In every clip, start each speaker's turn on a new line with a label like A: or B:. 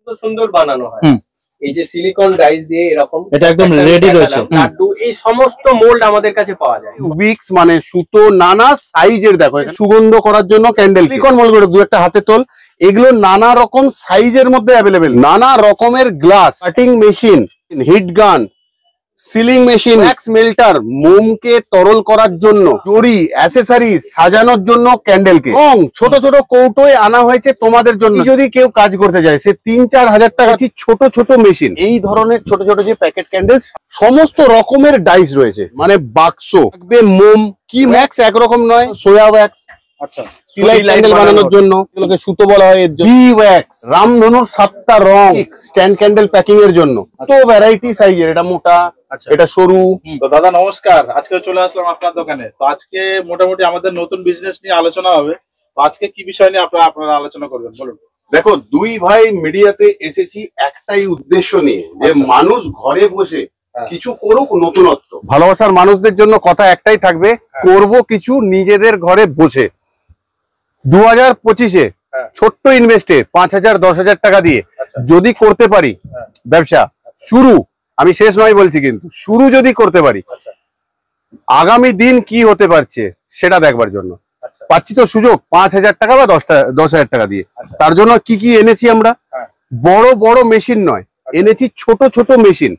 A: সুন্দর সুন্দর বানানো হয়। এই যে সিলিকন ডাইস দিয়ে এরকম
B: এটা একদম রেডি রয়েছে।
A: লাড্ডু এই সমস্ত মোল্ড আমাদের কাছে পাওয়া যায়।
C: উইক্স মানে সুতো নানা সাইজের, দেখো সুগন্ধ করার জন্য ক্যান্ডেল সিলিকন মোল্ড করে দু একটা হাতে তোল। এগুলো নানা রকম সাইজের মধ্যে অ্যাভেলেবেল, নানা রকমের glass, cutting machine, heat gun, sealing machine, wax melter, মোমকে তরল করার জন্য, জরি, অ্যাসেসরিজ সাজানোর জন্য ক্যান্ডেলকে, এবং ছোট ছোট কৌটোয় আনা হয়েছে তোমাদের জন্য। যদি কেউ কাজ করতে যায় সে 3-4 হাজার টাকা ছোট ছোট মেশিন, এই ধরনের ছোট ছোট যে প্যাকেট ক্যান্ডেল, সমস্ত রকমের ডাইস রয়েছে, মানে বাক্স থাকবে। মোম কি ওয়্যাক্স একরকম নয়, সোয়া ওয়্যাক্স,
B: আচ্ছা,
C: ক্যান্ডেল বানানোর জন্য এগুলোকে সুতো বলা হয়। এর জন্য বি ওয়্যাক্স, রামধনুর 7টা রং, স্ট্যান্ড ক্যান্ডেল প্যাকিং এর জন্য, তো ভ্যারাইটি সাইজের, এটা মোটা, এটা সরু।
B: তো দাদা নমস্কার, আজকে চলে আসলাম আপনার দোকানে। তো আজকে মোটামুটি আমাদের নতুন বিজনেস নিয়ে আলোচনা হবে। তো আজকে কি বিষয় নিয়ে আপনারা আলোচনা করবেন বলুন।
C: দেখো, দুই ভাই মিডিয়াতে এসেছি একটাই উদ্দেশ্য নিয়ে, যে মানুষ ঘরে বসে কিছু করুক, নতুনত্ব। ভালোবাসার মানুষদের জন্য কথা একটাই থাকবে, করব কিছু নিজেদের ঘরে বসে। 2025-এ ছোট্ট ইনভেস্টে 5,000-10,000 টাকা দিয়ে যদি করতে পারি ব্যবসা শুরু, আমি শেষ নয় বলছি, কিন্তু শুরু যদি করতে পারি, আগামী দিন কি হতে পারছে সেটা দেখবার জন্য পাচ্ছি তো সুযোগ। 5,000 টাকা বা 10,000 টাকা দিয়ে। তার জন্য কি কি এনেছি আমরা? বড় বড় মেশিন নয়, এনেছি ছোট ছোট মেশিন,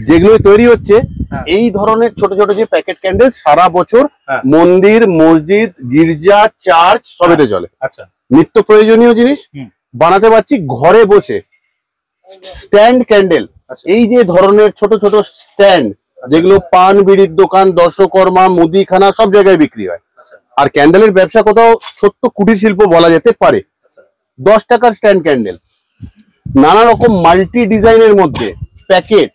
C: যেগুলো তৈরি হচ্ছে এই ধরনের ছোট ছোট যে প্যাকেট ক্যান্ডেল সারা বছর মন্দির, মসজিদ, গির্জা, চার্চ সবেতে চলে। নিত্য প্রয়োজনীয় জিনিস বানাতে পারছি ঘরে বসে। স্ট্যান্ড ক্যান্ডেল, এই যে ধরনের ছোট ছোট স্ট্যান্ড, যেগুলো পান বিড়ির দোকান, দর্শকর্মা, মুদিখানা সব জায়গায় বিক্রি হয়। আর ক্যান্ডেলের ব্যবসা কোথাও ছোট্ট কুটির শিল্প বলা যেতে পারে। 10 টাকার স্ট্যান্ড ক্যান্ডেল, নানা রকম মাল্টি ডিজাইনের মধ্যে প্যাকেট,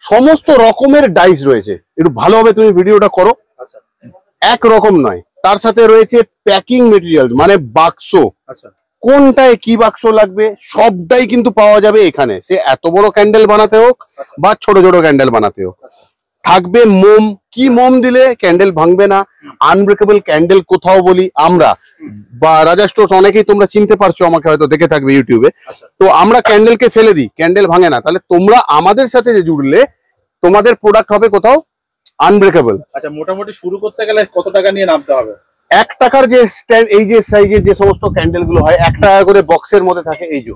C: সমস্ত রকমের ডাইস রয়েছে। একটু ভালোভাবে তুমি ভিডিওটা করো, একরকম নয়। তার সাথে রয়েছে প্যাকিং মেটেরিয়াল, মানে বাক্স, কোনটায় কি বাক্স লাগবে সবটাই কিন্তু পাওয়া যাবে এখানে। সে এত বড় ক্যান্ডেল বানাতে হোক বা ছোট ছোট ক্যান্ডেল বানাতে হোক। থাকবে মোম, কি মোম দিলে ক্যান্ডেল ভাঙবে না, আনব্রেকেবল ক্যান্ডেল কোথাও বলি আমরা, বা রাজা স্টোর্স, অনেকেই তোমরা চিনতে পারছো, আমাকে হয়তো দেখে থাকবে ইউটিউবে। তো আমরা ক্যান্ডেলকে ফেলে দিই, ক্যান্ডেল ভাঙে না। তাহলে তোমরা আমাদের সাথে যে জুড়লে তোমাদের প্রোডাক্ট হবে কোথাও আনব্রেকেবল।
B: আচ্ছা, মোটামুটি শুরু করতে গেলে কত টাকা নিয়ে নামতে হবে?
C: 1 টাকার যে স্ট্যান্ড, এই যে সাইজের যে সমস্ত ক্যান্ডেল গুলো হয় 1 টাকা করে বক্সের মধ্যে থাকে, এই যে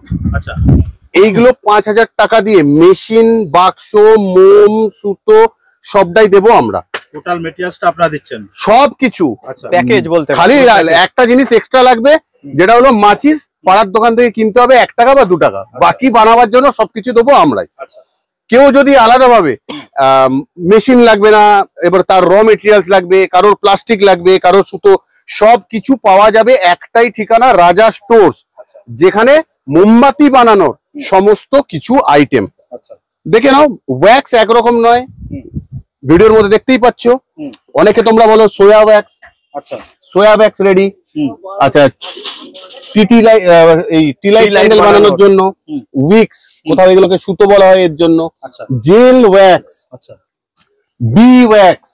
C: এইগুলো 5,000 টাকা দিয়ে মেশিন, বাক্স, মোম, সুতো সবটাই দেবো আমরা।
B: টোটাল মেটেরিয়ালসটা আপনারা দিচ্ছেন
C: সবকিছু
A: প্যাকেজ বলতে,
C: খালি একটা জিনিস এক্সট্রা লাগবে, যেটা হলো মাচিস। পাড়ার দোকান থেকে কিনতে হবে 1 টাকা বা 2 টাকা, বাকি বানাবার জন্য সবকিছু দেবো আমরাই। কেউ যদি আলাদাভাবে মেশিন লাগবে না, এবার তার র মেটেরিয়ালস লাগবে, কারোর প্লাস্টিক লাগবে, কারোর সুতো, সব কিছু পাওয়া যাবে একটাই ঠিকানা, রাজা স্টোর্স, যেখানে মোমবাতি বানানোর সমস্ত কিছু আইটেম। দেখে নাও, ওয়্যাক্স একরকম নয়, ভিডিওর মধ্যে দেখতেই পাচ্ছ। অনেকে তোমরা বলো সোয়া ওয়্যাক্স, সোয়া ওয়্যাক্স রেডি। আচ্ছা, টিলাই ক্যান্ডেল বানানোর জন্য উইক্স, কোথাও এগুলোকে সুতো বলা হয় এর জন্য। জেল ওয়্যাক্স, বি ওয়্যাক্স,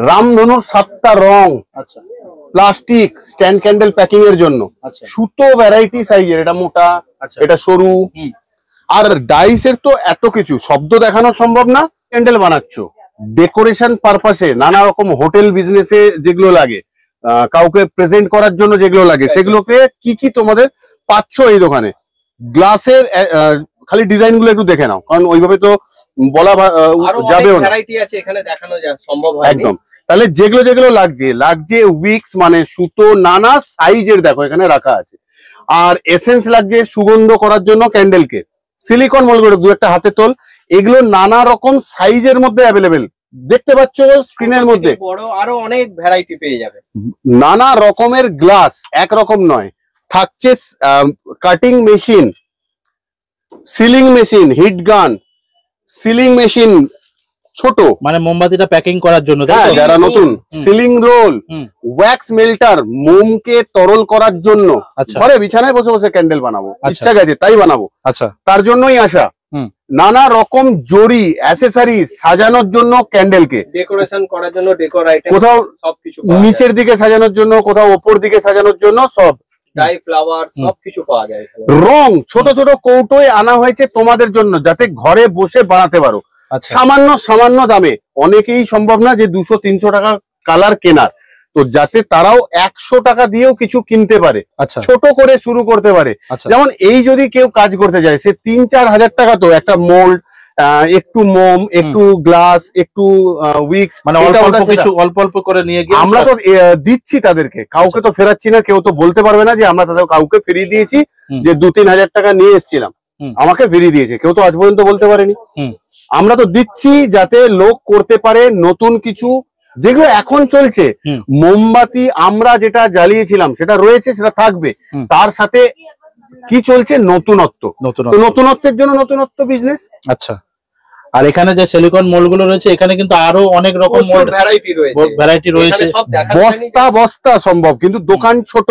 C: রামধনুর 7টা রং, প্লাস্টিক, স্ট্যান্ড ক্যান্ডেল প্যাকিং এর জন্য, সুতো ভ্যারাইটি সাইজের, এটা মোটা, এটা সরু। আর ডাইসের তো এত কিছু, শব্দ দেখানো সম্ভব না। ক্যান্ডেল বানাচ্ছ ডেকোরেশন পারপাসে, নানা রকম হোটেল বিজনেসে যেগুলো লাগে, কাউকে প্রেজেন্ট করার জন্য যেগুলো লাগে, সেগুলোকে কি কি তোমাদের পাচ্ছ এই দোকানে। গ্লাসের খালি ডিজাইন গুলো একটু দেখে নাও, কারণ ওইভাবে তো বলা যাবেও না, একদম। তাহলে যেগুলো যেগুলো লাগছে উইক্স মানে সুতো, নানা সাইজের দেখো এখানে রাখা আছে। আর এসেন্স লাগছে সুগন্ধ করার জন্য ক্যান্ডেলকে, সিলিকন মোল্ড করে দু একটা হাতে তোল। এগুলো নানা রকম সাইজের মধ্যে অ্যাভেলেবেল, দেখতে পাচ্ছ স্ক্রিনের মধ্যে।
A: বড় আরো অনেক ভ্যারাইটি পেয়ে যাবে,
C: নানা রকমের গ্লাস, একরকম নয়। থাকছে cutting machine, sealing machine, heat gun, sealing machine ছোট,
B: মানে মোমবাতিটা প্যাকিং করার জন্য,
C: যারা নতুন, সিলিং রোল, ওয়্যাক্স মেল্টার, মোমকে তরল করার জন্য। ঘরে বিছানায় বসে বসে ক্যান্ডেল বানাবো, ইচ্ছা গেছে তাই বানাবো, তার জন্যই আসা। নানা রকম জরি, অ্যাসেসরিজ সাজানোর জন্য ক্যান্ডেলকে,
A: ডেকোরেশন করার জন্য, ডেকোর আইটেম,
C: কোথাও
A: সবকিছু
C: নিচের দিকে সাজানোর জন্য, কোথাও ওপর দিকে সাজানোর জন্য, সব
A: ড্রাই ফ্লাওয়ার সবকিছু পাওয়া যায় এখানে।
C: রং ছোট ছোট কৌটোয় আনা হয়েছে তোমাদের জন্য, যাতে ঘরে বসে বানাতে পারো সামান্য সামান্য দামে। অনেকেই সম্ভব না যে 200-300 টাকা কালার কেনার, তো যাতে তারাও 100 টাকা দিয়েও কিছু কিনতে পারে, ছোট করে শুরু করতে পারে। যেমন এই যদি কেউ কাজ করতে যায়, সে 3-4 হাজার টাকা তো একটা মোল্ড, একটু মোম, একটু গ্লাস, একটু উইক্স,
B: মানে অল্প অল্প করে নিয়ে গিয়ে
C: আমরা তো দিচ্ছি তাদেরকে, কাউকে তো ফেরাচ্ছি না। কেউ তো বলতে পারবে না যে আমরা তাদের কাউকে ফিরিয়ে দিয়েছি, যে 2-3 হাজার টাকা নিয়ে এসেছিলাম আমাকে ফিরিয়ে দিয়েছে, কেউ তো আজ পর্যন্ত বলতে পারেনি। আমরা তো দিচ্ছি যাতে লোক করতে পারে নতুন কিছু, যেগুলো এখন চলছে। মোমবাতি আমরা যেটা জ্বালিয়েছিলাম সেটা রয়েছে, সেটা থাকবে, তার সাথে কি চলছে নতুনত্ব। নতুনত্বের জন্য নতুনত্ব বিজনেস।
B: আচ্ছা, আর এখানে যে সিলিকন মোল্ড গুলো রয়েছে, এখানে কিন্তু আরো অনেক রকম ভ্যারাইটি রয়েছে।
C: বস্তা বস্তা সম্ভব, কিন্তু দোকান ছোট,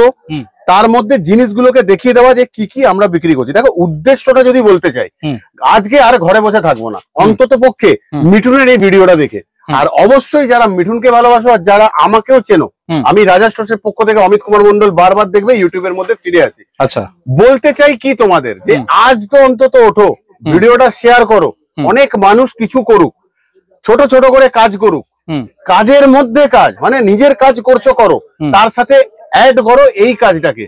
C: তার মধ্যে জিনিসগুলোকে দেখিয়ে দেওয়া যে কি কি আমরা বিক্রি করছি। দেখো, উদ্দেশ্যটা যদি বলতে চাই, আজকে আর ঘরে বসে থাকবো না, অন্তত পক্ষে মিঠুনের এই ভিডিওটা দেখে। আর অবশ্যই যারা মিঠুনকে ভালোবাসো আর যারা আমাকেও চেনো, আমি রাজা স্টোর্সের পক্ষ থেকে অমিত কুমার মন্ডল বারবার দেখবে ইউটিউবের মধ্যে ফিরে আসি।
B: আচ্ছা,
C: বলতে চাই কি তোমাদের, যে আজ তো অন্তত ওঠো, ভিডিওটা শেয়ার করো, অনেক মানুষ কিছু করুক, ছোট ছোট করে কাজ করুক। কাজের মধ্যে কাজ, মানে নিজের কাজ করছো করো, তার সাথে অ্যাড করো এই কাজটাকে,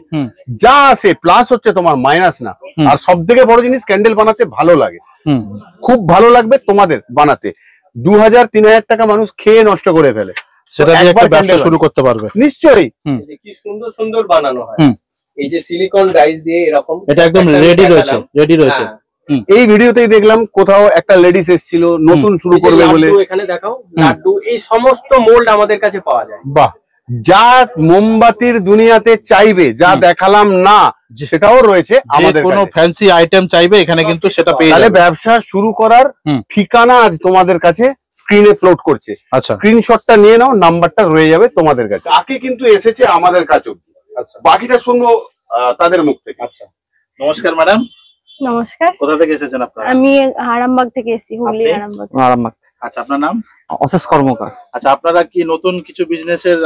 C: যা আসে প্লাস হচ্ছে তোমার, মাইনাস না। আর সব থেকে বড় জিনিস, ক্যান্ডেল বানাতে ভালো লাগে, খুব ভালো লাগবে তোমাদের বানাতে। 2000-3000 টাকা মানুষ খেয়ে নষ্ট করে ফেলে,
B: সেটা দিয়ে একটা ব্যবসা শুরু করতে পারবে
C: নিশ্চয়ই।
A: কি সুন্দর সুন্দর বানানো হয়, এই যে সিলিকন ডাইস দিয়ে এরকম,
B: এটা একদম রেডি রয়েছে।
C: এই ভিডিওতেই দেখলাম কোথাও একটা লেডিস এসেছিল নতুন শুরু করবে বলে।
A: এখানে দেখাও লাড্ডু, এই সমস্ত মোল্ড আমাদের কাছে পাওয়া যায়।
B: বাহ,
C: যা মোমবাতির দুনিয়াতে চাইবে, যা দেখালাম না সেটাও রয়েছে আমাদের।
B: কোনো ফ্যান্সি আইটেম চাইবে এখানে কিন্তু সেটা পেয়ে যাবে।
C: ব্যবসা শুরু করার ঠিকানা আজ তোমাদের কাছে স্ক্রিনে ফ্লোট করছে।
B: আচ্ছা,
C: স্ক্রিনশটটা নিয়ে নাও, নাম্বারটা রয়ে যাবে তোমাদের কাছে। আগে কিন্তু এসেছে আমাদের কাছে, আচ্ছা বাকিটা শুনবো তাদের মুখ থেকে।
B: আচ্ছা, নমস্কার ম্যাডাম।
D: নমস্কার।
B: কোথা থেকে এসেছেন আপনারা?
D: আমি আরামবাগ থেকে এসেছি, হুগলি আরামবাগ।
B: আচ্ছা, আপনার নাম?
E: অশেষ কর্মকার।
B: আচ্ছা, আপনারা কি নতুন কিছু বিজনেসের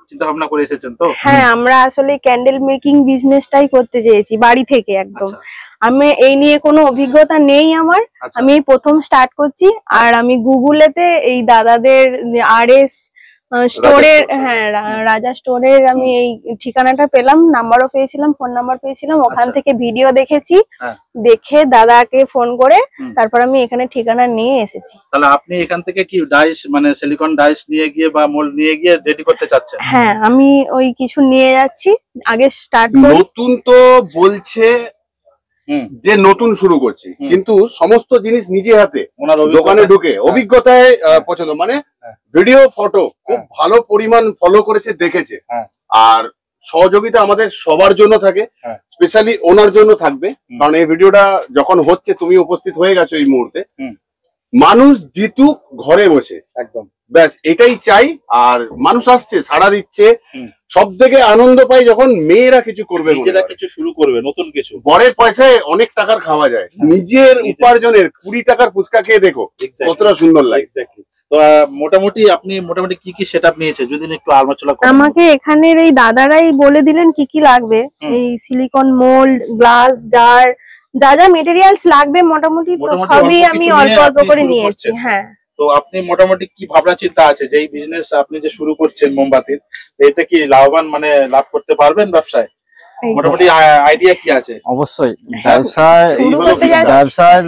B: চিন্তা ভাবনা করে এসেছেন তো?
D: হ্যাঁ, আমরা আসলে ক্যান্ডেল মেকিং বিজনেসটাই করতে চেয়েছি বাড়ি থেকে একদম। আমি এই নিয়ে কোনো অভিজ্ঞতা নেই আমার, আমি প্রথম স্টার্ট করছি। আর আমি গুগলেতে এই দাদাদের RS স্টোরের, হ্যাঁ রাজা স্টোরের আমি এই ঠিকানাটা পেলাম, নাম্বারও পেয়েছিলাম, ফোন নাম্বার পেয়েছিলাম, ওখান থেকে ভিডিও দেখেছি, দেখে দাদাকে ফোন করে তারপর আমি এখানে ঠিকানা নিয়ে এসেছি।
B: তাহলে আপনি এখান থেকে কি ডাইস, মানে সিলিকন ডাইস নিয়ে গিয়ে বা মোল্ড নিয়ে গিয়ে রেডি করতে চাচ্ছেন?
D: হ্যাঁ, আমি ওই কিছু নিয়ে যাচ্ছি, আগে স্টার্ট করি।
C: নতুন তো বলছে যে নতুন শুরু করছি, কিন্তু সমস্ত জিনিস নিজে হাতে দোকানে ঢুকে অভিজ্ঞতায় পছন্দ, মানে ভিডিও ফটো খুব ভালো পরিমাণ ফলো করেছে, দেখেছে। আর সহযোগিতা আমাদের সবার জন্য থাকে, স্পেশালি ওনার জন্য থাকবে, কারণ এই ভিডিওটা যখন হচ্ছে তুমি উপস্থিত হয়ে গেছো এই মুহূর্তে। মানুষ জিতুক ঘরে বসে, একদম ব্যাস এটাই চাই। আর মানুষ আসছে, সাড়া দিচ্ছে, সব থেকে আনন্দ পাই যখন মেয়েরা কিছু করবে,
B: নিজেরা কিছু শুরু করবে, নতুন কিছু।
C: বরের পয়সায় অনেক টাকার খাওয়া যায়, নিজের উপার্জনের 20 টাকার ফুচকা খেয়ে দেখো কতটা সুন্দর লাগে।
B: তো মোটামুটি আপনি কি কি সেটআপ নিয়েছে, যদি একটু আলোচনা করেন।
D: আমাকে এখানের এই দাদারাই বলে দিলেন কি কি লাগবে, এই সিলিকন মোল্ড, গ্লাস, জার, যা যা মেটেরিয়ালস লাগবে মোটামুটি তো সবই আমি অল্প অল্প করে নিয়েছি। হ্যাঁ,
B: তো আপনি মোটামুটি কি ভাবনা চিন্তা আছে যে এই বিজনেস আপনি যে শুরু করছেন মোমবাতির, এতে কি লাভবান, মানে লাভ করতে পারবেন ব্যবসায়? মোটামুটি আইডিয়া কি আছে?
E: অবশ্যই ব্যবসায়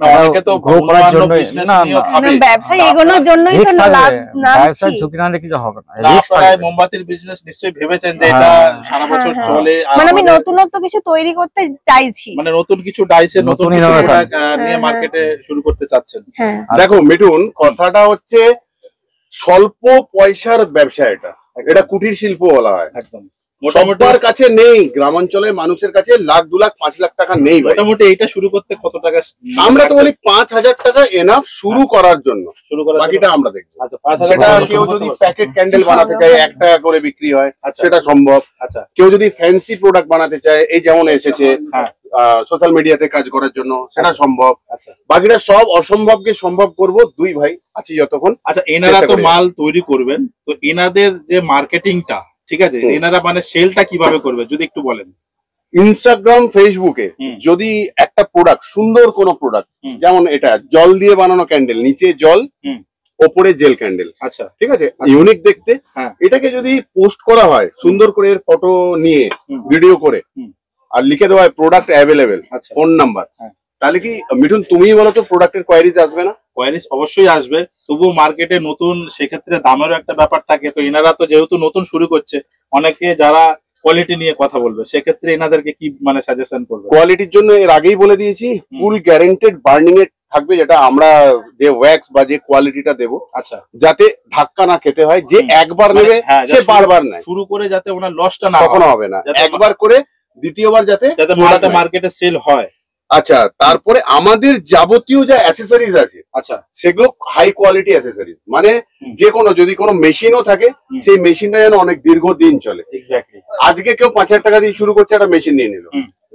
B: অনেকে তো
D: ব্যবসায় এগোনোর জন্যই তো লাভ না,
E: ব্যবসায় ঝুঁকি না কিছু হবে না।
B: মোমবাতির বিজনেস নিশ্চয়ই ভেবেছেন যে এটা সারা বছর চলে,
D: মানে আমি নতুনত্ব কিছু তৈরি করতে চাইছি,
B: মানে নতুন কিছু ডাইসে নতুন নিয়ে মার্কেটে শুরু করতে চাচ্ছেন।
C: দেখো মিঠুন, কথাটা হচ্ছে স্বল্প পয়সার ব্যবসা, এটা কুটির শিল্প বলা হয়।
B: একদম
C: সবার কাছে নেই, গ্রামাঞ্চলে মানুষের কাছে 1,00,000, 2,00,000, 5,00,000 টাকা নেই।
B: মোটামুটি এইটা শুরু করতে কত টাকা?
C: আমরা তো বলি 5,000 টাকা এনাফ শুরু করার জন্য, বাকিটা আমরা দেখবো। সেটা কেউ যদি প্যাকেট ক্যান্ডেল বানাতে চায় 1 টাকা করে বিক্রি হয়, সেটা সম্ভব। কেউ যদি ফ্যান্সি প্রোডাক্ট বানাতে চায়, এই যেমন এসেছে সোশ্যাল মিডিয়াতে কাজ করার জন্য, সেটা সম্ভব। বাকিটা সব অসম্ভবকে সম্ভব করব, দুই ভাই আছি যতক্ষণ।
B: আচ্ছা, এনারা তো মাল তৈরি করবেন, তো এনাদের যে মার্কেটিংটা ঠিক আছে, এনারা মানে সেলটা কিভাবে করবে যদি একটু বলেন।
C: ইনস্টাগ্রাম, ফেসবুকে যদি একটা প্রোডাক্ট, সুন্দর কোনো প্রোডাক্ট, যেমন এটা জল দিয়ে বানানো ক্যান্ডেল, নিচে জল, ওপরে জেল ক্যান্ডেল,
B: আচ্ছা
C: ঠিক আছে, ইউনিক দেখতে,
B: হ্যাঁ।
C: এটাকে যদি পোস্ট করা হয় সুন্দর করে ফটো নিয়ে, ভিডিও করে, আর লিখে দেওয়া হয় প্রোডাক্ট অ্যাভেলেবেল, ফোন নাম্বার, তাহলে কি মিঠুন তুমিই বলো তো প্রোডাক্টের কোয়ারিজ আসবে না?
B: কোয়ারিজ অবশ্যই আসবে, তবুও মার্কেটে নতুন, সেক্ষেত্রে দামেরও একটা ব্যাপার থাকে। তো এনারা তো যেহেতু নতুন শুরু করছে, অনেকে যারা কোয়ালিটি নিয়ে কথা বলবে, সেক্ষেত্রে এনাদেরকে কি মানে সাজেশন করবে?
C: কোয়ালিটির জন্য এর আগেই বলে দিয়েছি, ফুল গ্যারান্টেড বার্নিং এর থাকবে, যেটা আমরা যে ওয়্যাক্স বা যে কোয়ালিটিটা দেবো,
B: আচ্ছা,
C: যাতে ধাক্কা না খেতে হয়। যে একবার নেবে সে বারবার নেয়,
B: শুরু করে যাতে ওনার লসটা না
C: কখনো হবে না, একবার করে দ্বিতীয়বার যাতে
B: মার্কেটে সেল হয়।
C: আচ্ছা, তারপরে আমাদের যাবতীয় যা অ্যাসেসরিজ আছে,
B: আচ্ছা,
C: সেগুলো হাই কোয়ালিটি অ্যাসেসরিজ, মানে যে কোনো, যদি কোনো মেশিনও থাকে, সেই মেশিনটা যেন অনেক দীর্ঘদিন চলে।
B: এক্স্যাক্টলি।
C: আজকে কেউ 5,000 টাকা দিয়ে শুরু করছে, একটা মেশিন নিয়ে নিল,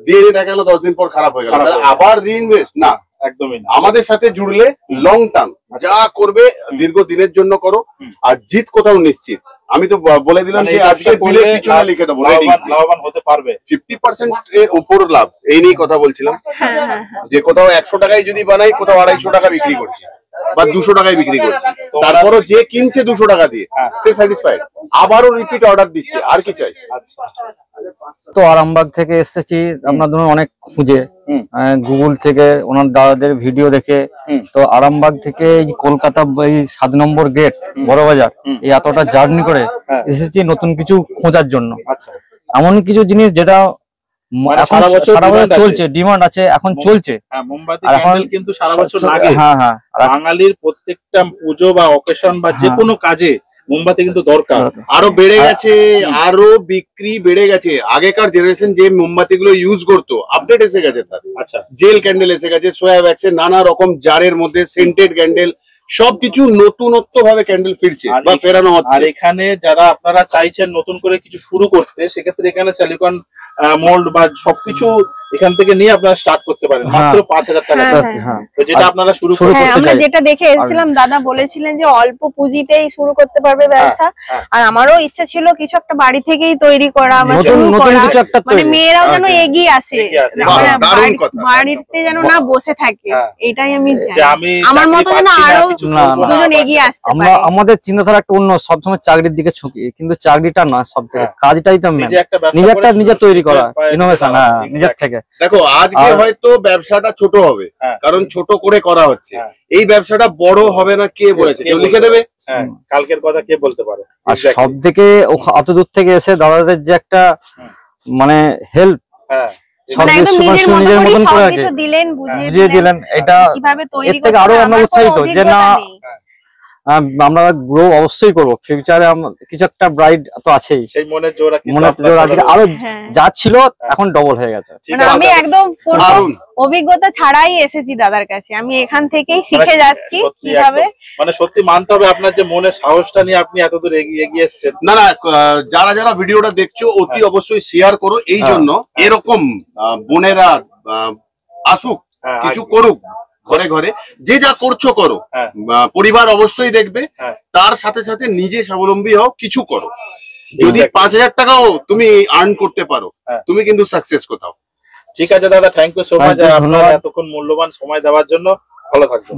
C: দিয়ে দেখা গেল 10 দিন পর খারাপ হয়ে গেল, আবার রিইনভেস্ট না।
B: একদমই না।
C: আমাদের সাথে জুড়লে লং টার্ম যা করবে দীর্ঘদিনের জন্য করো, আর জিত কোথাও নিশ্চিত। আমি তো বলে দিলাম যে আজকে বিলের পিছনে লিখে দেবো,
B: লাভবান হতে পারবে
C: 50% এর উপর লাভ। এই নিয়ে কথা বলছিলাম যে কোথাও 100 টাকায় যদি বানাই, কোথাও 250 টাকা বিক্রি করছি বা 200 টাকায় বিক্রি করছি, তারপরও যে কিনছে 200 টাকা দিয়ে সে স্যাটিসফাইড, আবারও রিপিট অর্ডার দিচ্ছে, আর কি চাই।
E: তো আরামবাগ থেকে এসেছি, আমরা ধরুন অনেক খুঁজে গুগল থেকে ওনার দাদাদের ভিডিও দেখে, তো আরামবাগ থেকে এই কলকাতা এই 7 নম্বর গেট বড় বাজার, এই এতটা জার্নি করে এসেছি নতুন কিছু খোঁজার জন্য। এমন কিছু জিনিস যেটা এখন সারা বছর চলছে, ডিমান্ড আছে, এখন চলছে।
B: মোমবাতি ক্যান্ডেল কিন্তু সারা বছর লাগে।
E: হ্যাঁ হ্যাঁ,
B: বাঙালির প্রত্যেকটা পুজো বা অকেশন বা যে কোনো কাজে মোমবাতি কিন্তু দরকার।
C: আরো বেড়ে গেছে, আরো বিক্রি বেড়ে গেছে। আগেকার জেনারেশন যে মোমবাতি গুলো ইউজ করতো, আপডেট এসে গেছে তার।
B: আচ্ছা,
C: জেল ক্যান্ডেল এসে গেছে, সোয়া ওয়্যাক্স, নানা রকম জারের মধ্যে সেন্টেড ক্যান্ডেল, সবকিছু নতুনত্ব ভাবে ক্যান্ডেল ফিরছে বা ফেরানো হচ্ছে।
B: আর এখানে যারা আপনারা চাইছেন নতুন করে কিছু শুরু করতে, সেক্ষেত্রে এখানে সিলিকন মোল্ড বা সবকিছু এখান থেকে নিয়ে আপনারা স্টার্ট করতে পারেন মাত্র 5,000 টাকা। তো যেটা আপনারা শুরু করতে চাই,
D: আমরা যেটা দেখে এসেছিলাম, দাদা বলেছিলেন যে অল্প পুঁজিতেই শুরু করতে পারবে ব্যবসা। আর আমারও ইচ্ছা ছিল কিছু একটা বাড়ি থেকেই তৈরি করা, মানে মেয়েরাও যেন এগিয়ে আসে, বাড়িতে যেন না বসে থাকে, এটাই আমি চাই। আমার মতো যেন আরো দুজন এগিয়ে আসতে পারে।
E: আমাদের চিন্তাধারা একটা অন্য, সবসময় চাকরির দিকে ঝুঁকি, কিন্তু চাকরিটা না, সব থেকে কাজটাই তো নিজের তৈরি করা, ইনোভেশন, নিজের থেকে।
C: দেখো, আজকে হয়তো ব্যবসাটা ছোট হবে, কারণ ছোট করে করা হচ্ছে। এই ব্যবসাটা বড় হবে না কে বলেছে? কেউ লিখে দেবে,
B: কালকের কথা কে বলতে পারে।
E: আর সব থেকে অত দূর থেকে এসে দাদাদের যে একটা মানে হেল্প, নিজের মতন করে বুঝিয়ে দিলেন, এটা এর থেকে আরো আমরা উৎসাহিত যে না, আমরা গ্রো অবশ্যই করবো ফিউচারে। কিছু একটা ব্রাইট তো আছেই, সেই মনের জোর আজকে আরো যা ছিল এখন ডবল হয়ে গেছে।
D: আমি একদম অভিজ্ঞতা ছাড়াই এসেছি দাদার কাছে, আমি এখান থেকেই শিখে যাচ্ছি কিভাবে।
B: মানে সত্যি মানতে হবে আপনার যে মনের সাহসটা নিয়ে আপনি এতদূর এগিয়ে এসেছেন।
C: না না, যারা যারা ভিডিওটা দেখছো অতি অবশ্যই শেয়ার করো, এই জন্য এরকম বোনেরা আসুক, কিছু করুক ঘরে ঘরে, যে যা করছো করো, পরিবার অবশ্যই দেখবে, তার সাথে সাথে নিজে স্বাবলম্বী হও, কিছু করো। যদি 5,000 টাকাও তুমি আর্ন করতে পারো, তুমি কিন্তু সাকসেস কোথাও।
B: ঠিক আছে দাদা, থ্যাংক ইউ সো মাচ, আপনার এতক্ষণ মূল্যবান সময় দেওয়ার জন্য। ভালো থাকবেন।